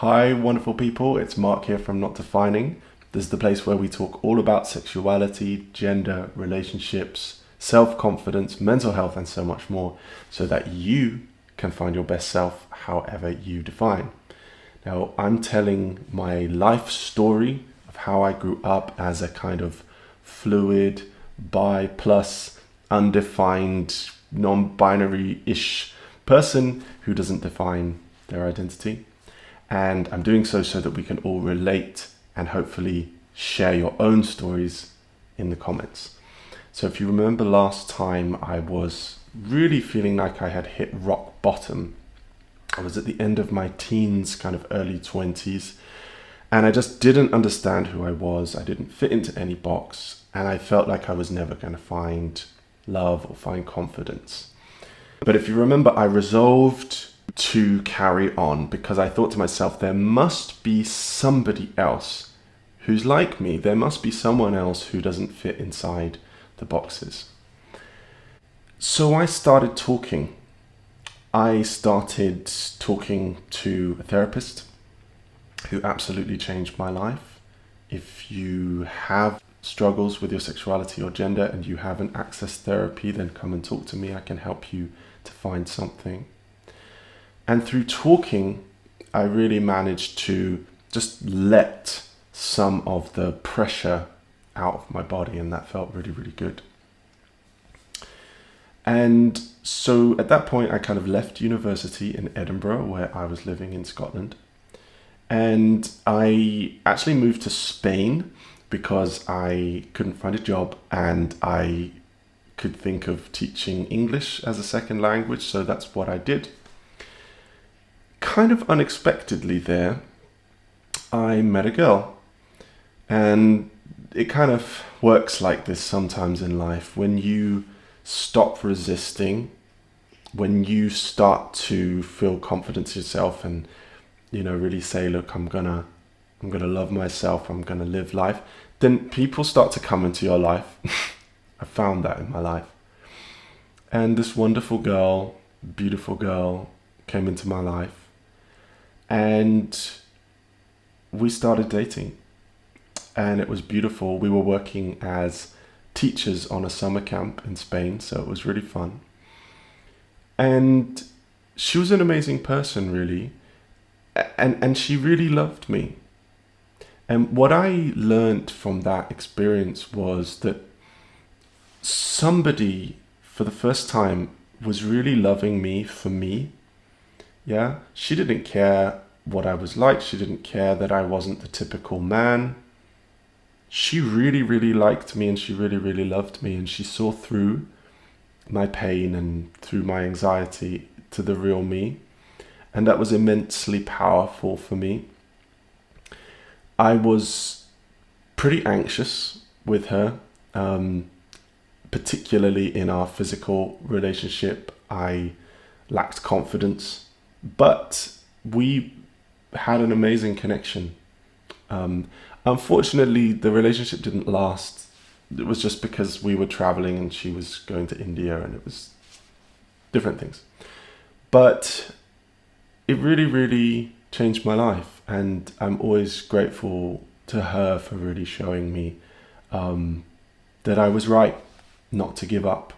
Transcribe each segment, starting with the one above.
Hi, wonderful people. It's Mark here from Not Defining. This is the place where we talk all about sexuality, gender, relationships, self-confidence, mental health, and so much more so that you can find your best self however you define. Now, I'm telling my life story of how I grew up as a kind of fluid, bi plus, undefined, non-binary-ish person who doesn't define their identity. And I'm doing so that we can all relate and hopefully share your own stories in the comments. So if you remember last time, I was really feeling like I had hit rock bottom. I was at the end of my teens, kind of early 20s, and I just didn't understand who I was. I didn't fit into any box, and I felt like I was never going to find love or find confidence. But if you remember, I resolved to carry on because I thought to myself, there must be somebody else who's like me. There must be someone else who doesn't fit inside the boxes. So I started talking. I started talking to a therapist who absolutely changed my life. If you have struggles with your sexuality or gender and you haven't accessed therapy, then come and talk to me. I can help you to find something. And through talking, I really managed to just let some of the pressure out of my body, and that felt really, really good. And so at that point, I kind of left university in Edinburgh, where I was living in Scotland. And I actually moved to Spain because I couldn't find a job and I could think of teaching English as a second language. So that's what I did. Kind of unexpectedly there, I met a girl. And it kind of works like this sometimes in life. When you stop resisting, when you start to feel confidence in yourself and, really say, look, I'm gonna love myself, I'm gonna live life, then people start to come into your life. I found that in my life. And this wonderful girl, beautiful girl, came into my life. And we started dating. And it was beautiful. We were working as teachers on a summer camp in Spain, so it was really fun. And she was an amazing person, really. And she really loved me. And what I learned from that experience was that somebody, for the first time, was really loving me for me. Yeah, she didn't care what I was like. She didn't care that I wasn't the typical man. She really, really liked me and she really, really loved me. And she saw through my pain and through my anxiety to the real me. And that was immensely powerful for me. I was pretty anxious with her, particularly in our physical relationship. I lacked confidence, but we had an amazing connection. Unfortunately, the relationship didn't last. It was just because we were traveling and she was going to India and it was different things. But it really, really changed my life. And I'm always grateful to her for really showing me that I was right not to give up.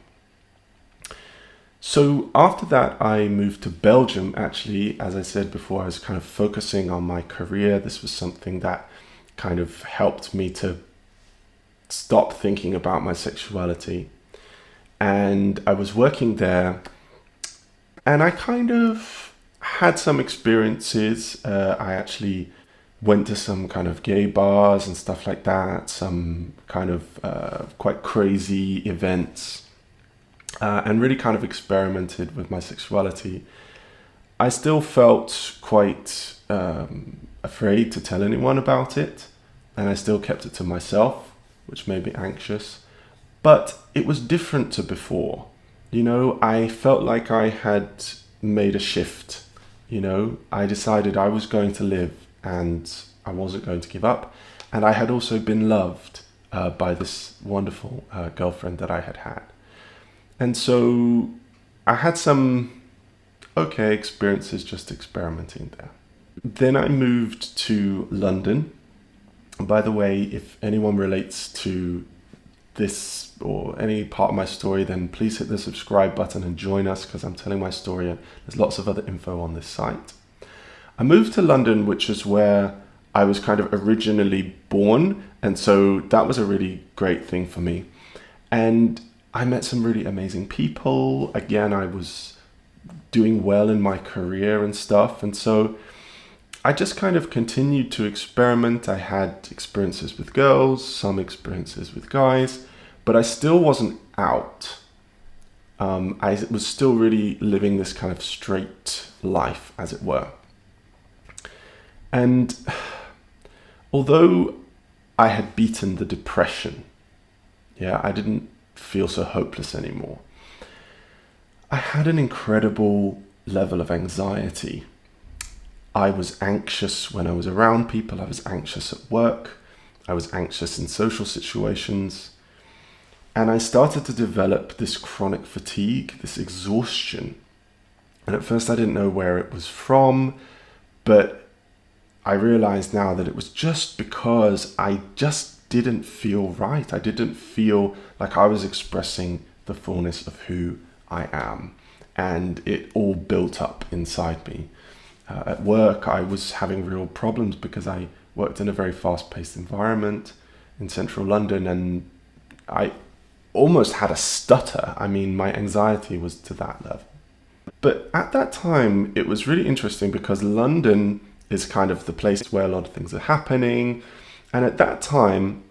So after that, I moved to Belgium. Actually, as I said before, I was kind of focusing on my career. This was something that kind of helped me to stop thinking about my sexuality. And I was working there and I kind of had some experiences. I actually went to some kind of gay bars and stuff like that, some kind of quite crazy events. And really kind of experimented with my sexuality. I still felt quite afraid to tell anyone about it, and I still kept it to myself, which made me anxious. But it was different to before. I felt like I had made a shift. I decided I was going to live and I wasn't going to give up. And I had also been loved by this wonderful girlfriend that I had had. And so I had some okay experiences just experimenting there. Then I moved to London. And by the way, if anyone relates to this or any part of my story, then please hit the subscribe button and join us, because I'm telling my story and there's lots of other info on this site. I moved to London, which is where I was kind of originally born, and so that was a really great thing for me. And I met some really amazing people. Again, I was doing well in my career and stuff, and so I just kind of continued to experiment. I had experiences with girls, some experiences with guys, but I still wasn't out. I was still really living this kind of straight life, as it were. And although I had beaten the depression, I didn't feel so hopeless anymore. I had an incredible level of anxiety. I was anxious when I was around people. I was anxious at work. I was anxious in social situations. And I started to develop this chronic fatigue, this exhaustion. And at first I didn't know where it was from, but I realized now that it was just because I just didn't feel right. I didn't feel like I was expressing the fullness of who I am. And it all built up inside me. At work, I was having real problems because I worked in a very fast-paced environment in central London, and I almost had a stutter. I mean, my anxiety was to that level. But at that time, it was really interesting because London is kind of the place where a lot of things are happening. And at that time,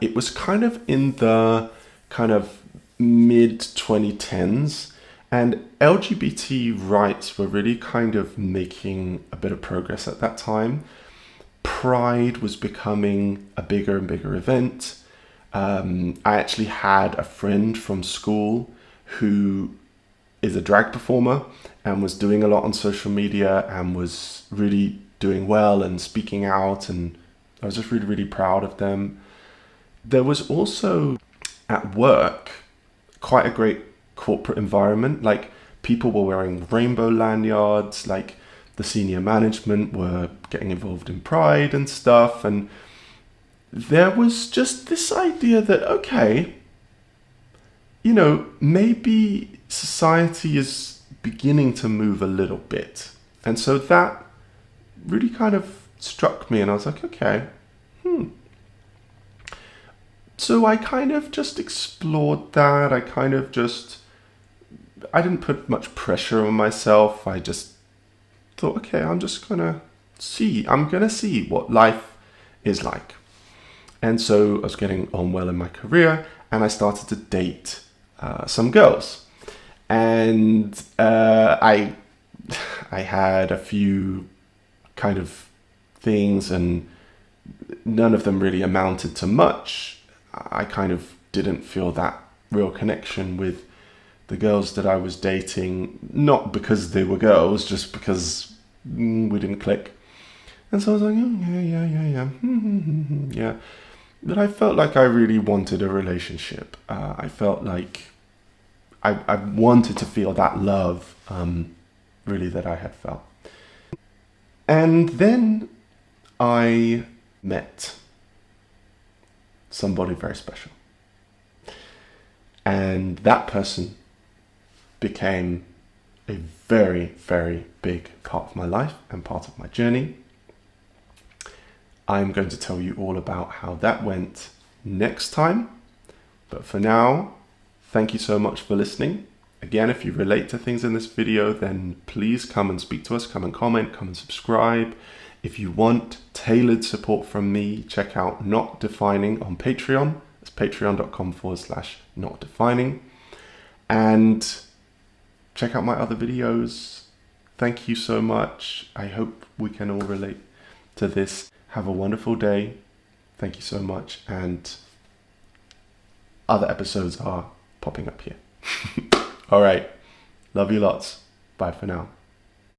it was kind of in the kind of mid-2010s. And LGBT rights were really kind of making a bit of progress at that time. Pride was becoming a bigger and bigger event. I actually had a friend from school who is a drag performer and was doing a lot on social media and was really doing well and speaking out. And I was just really, really proud of them. There was also at work quite a great corporate environment. Like, people were wearing rainbow lanyards, like the senior management were getting involved in pride and stuff, and there was just this idea that, okay, maybe society is beginning to move a little bit. And so that really kind of struck me, and I was like, okay, So I kind of just explored that. I didn't put much pressure on myself. I just thought, okay, I'm going to see what life is like. And so I was getting on well in my career, and I started to date some girls. And I had a few kind of things, and none of them really amounted to much. I kind of didn't feel that real connection with the girls that I was dating, not because they were girls, just because we didn't click. And so I was like, oh, yeah. But I felt like I really wanted a relationship. I felt like I wanted to feel that love, really, that I had felt. And then I met somebody very special. And that person became a very, very big part of my life and part of my journey. I'm going to tell you all about how that went next time. But for now, thank you so much for listening. Again, if you relate to things in this video, then please come and speak to us, come and comment, come and subscribe. If you want tailored support from me, check out Not Defining on Patreon. It's patreon.com/notdefining. And check out my other videos. Thank you so much. I hope we can all relate to this. Have a wonderful day. Thank you so much. And other episodes are popping up here. All right. Love you lots. Bye for now.